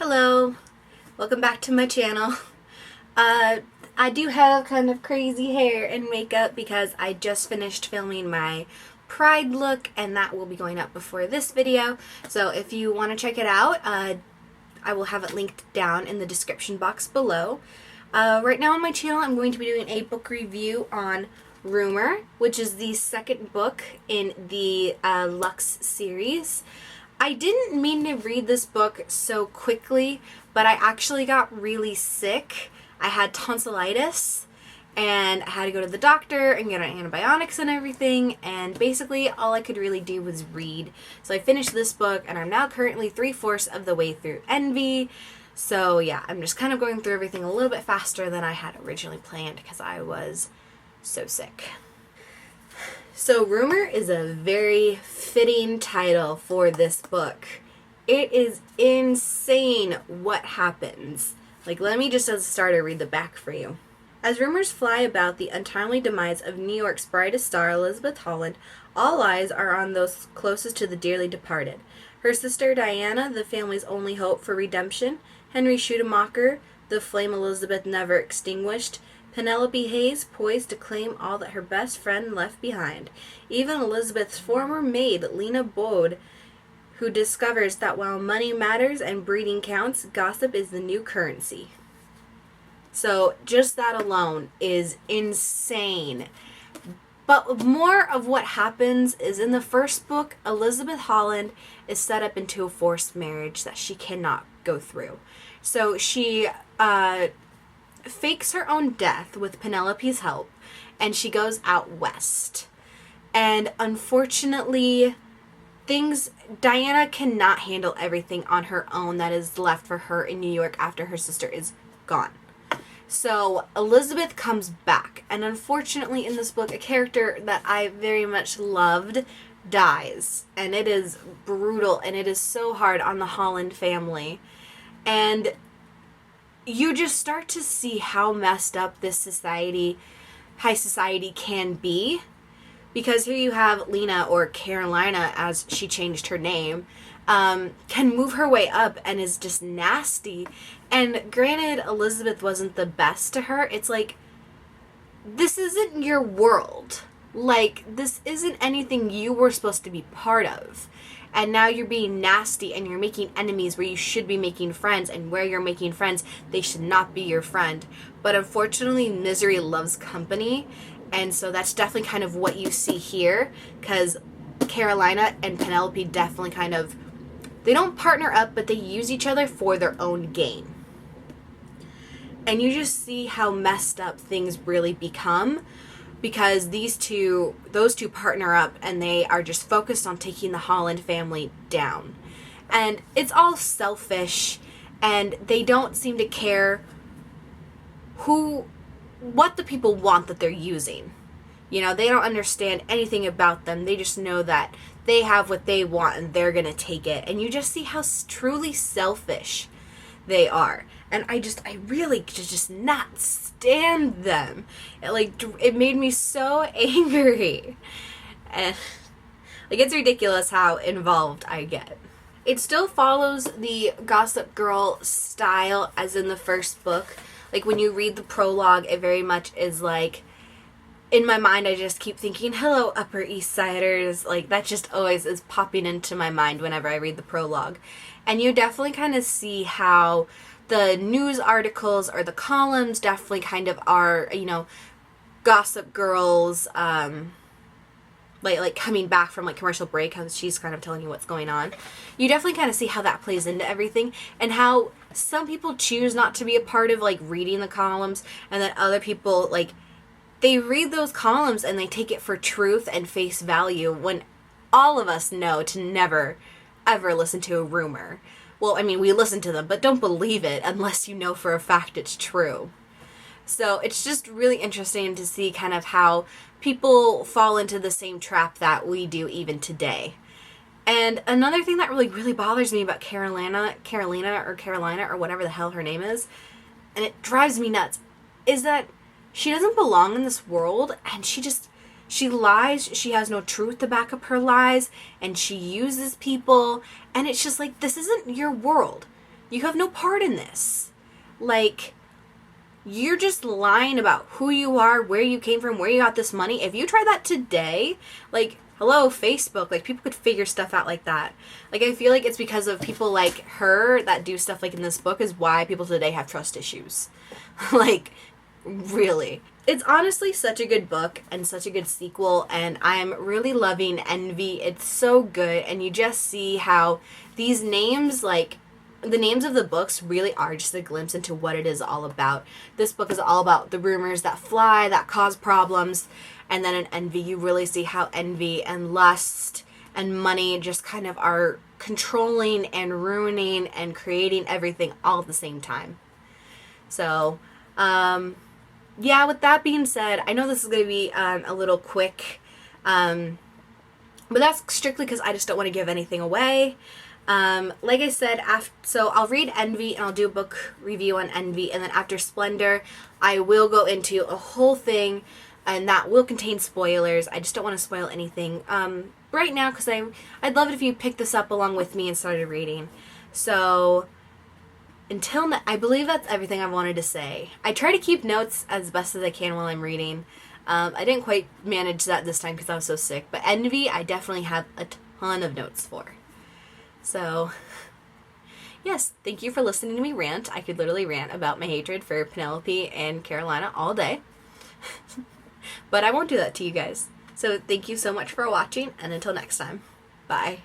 Hello, welcome back to my channel. I do have kind of crazy hair and makeup because I just finished filming my Pride look and that will be going up before this video. So if you want to check it out, I will have it linked down in the description box below. Right now on my channel I'm going to be doing a book review on Rumor, which is the second book in the Luxe series. I didn't mean to read this book so quickly, but I actually got really sick. I had tonsillitis, and I had to go to the doctor and get on antibiotics and everything, and basically all I could really do was read. So I finished this book, and I'm now currently 3/4 of the way through Envy. So yeah, I'm just kind of going through everything a little bit faster than I had originally planned because I was so sick. So Rumor is a very fitting title for this book. It is insane what happens. Let me just as a starter read the back for you. As rumors fly about the untimely demise of New York's brightest star, Elizabeth Holland, all eyes are on those closest to the dearly departed. Her sister Diana, the family's only hope for redemption, Henry Schumacher, the flame Elizabeth never extinguished, Penelope Hayes, poised to claim all that her best friend left behind. Even Elizabeth's former maid, Lena Bode, who discovers that while money matters and breeding counts, gossip is the new currency. So just that alone is insane. But more of what happens is in the first book, Elizabeth Holland is set up into a forced marriage that she cannot go through. So she fakes her own death with Penelope's help, and she goes out west. And unfortunately, Diana cannot handle everything on her own that is left for her in New York after her sister is gone. So Elizabeth comes back, and unfortunately in this book, a character that I very much loved dies. And it is brutal, and it is so hard on the Holland family. And you just start to see how messed up this high society can be. Because here you have Lena, or Carolina as she changed her name, can move her way up and is just nasty. And granted, Elizabeth wasn't the best to her. It's like, this isn't your world. This isn't anything you were supposed to be part of. And now you're being nasty and you're making enemies where you should be making friends, and where you're making friends, they should not be your friend. But unfortunately, misery loves company, and so that's definitely kind of what you see here, because Carolina and Penelope definitely they don't partner up, but they use each other for their own gain. And you just see how messed up things really become, because those two partner up and they are just focused on taking the Holland family down. And it's all selfish, and they don't seem to care what the people want that they're using. They don't understand anything about them. They just know that they have what they want and they're gonna take it. And you just see how truly selfish they are. And I really just not stand them. It made me so angry. And it's ridiculous how involved I get. It still follows the Gossip Girl style as in the first book. When you read the prologue, it very much is in my mind I just keep thinking, hello Upper East Siders. That just always is popping into my mind whenever I read the prologue. And you definitely kind of see how the news articles or the columns definitely kind of are, Gossip Girls, coming back from commercial break, how she's kind of telling you what's going on. You definitely kind of see how that plays into everything, and how some people choose not to be a part of reading the columns, and then other people they read those columns and they take it for truth and face value, when all of us know to never ever listen to a rumor. Well, I mean, we listen to them, but don't believe it unless you know for a fact it's true. So it's just really interesting to see kind of how people fall into the same trap that we do even today. And another thing that really bothers me about Carolina, or whatever the hell her name is, and it drives me nuts, is that she doesn't belong in this world, and she lies, she has no truth to back up her lies, and she uses people, and it's just this isn't your world. You have no part in this. Like, you're just lying about who you are, where you came from, where you got this money. If you try that today, like, hello, Facebook, like, people could figure stuff out like that. Like, I feel like it's because of people like her that do stuff like in this book is why people today have trust issues. Like, really. It's honestly such a good book and such a good sequel, and I'm really loving Envy. It's so good, and you just see how these names, like, the names of the books really are just a glimpse into what it is all about. This book is all about the rumors that fly, that cause problems, and then in Envy you really see how envy and lust and money just kind of are controlling and ruining and creating everything all at the same time. So, yeah, with that being said, I know this is going to be a little quick, but that's strictly because I just don't want to give anything away. Like I said, so I'll read Envy and I'll do a book review on Envy, and then after Splendor, I will go into a whole thing, and that will contain spoilers. I just don't want to spoil anything right now because I'd love it if you picked this up along with me and started reading. So I believe that's everything I wanted to say. I try to keep notes as best as I can while I'm reading. I didn't quite manage that this time because I was so sick, but Envy I definitely have a ton of notes for. So, yes, thank you for listening to me rant. I could literally rant about my hatred for Penelope and Carolina all day. But I won't do that to you guys. So thank you so much for watching, and until next time, bye.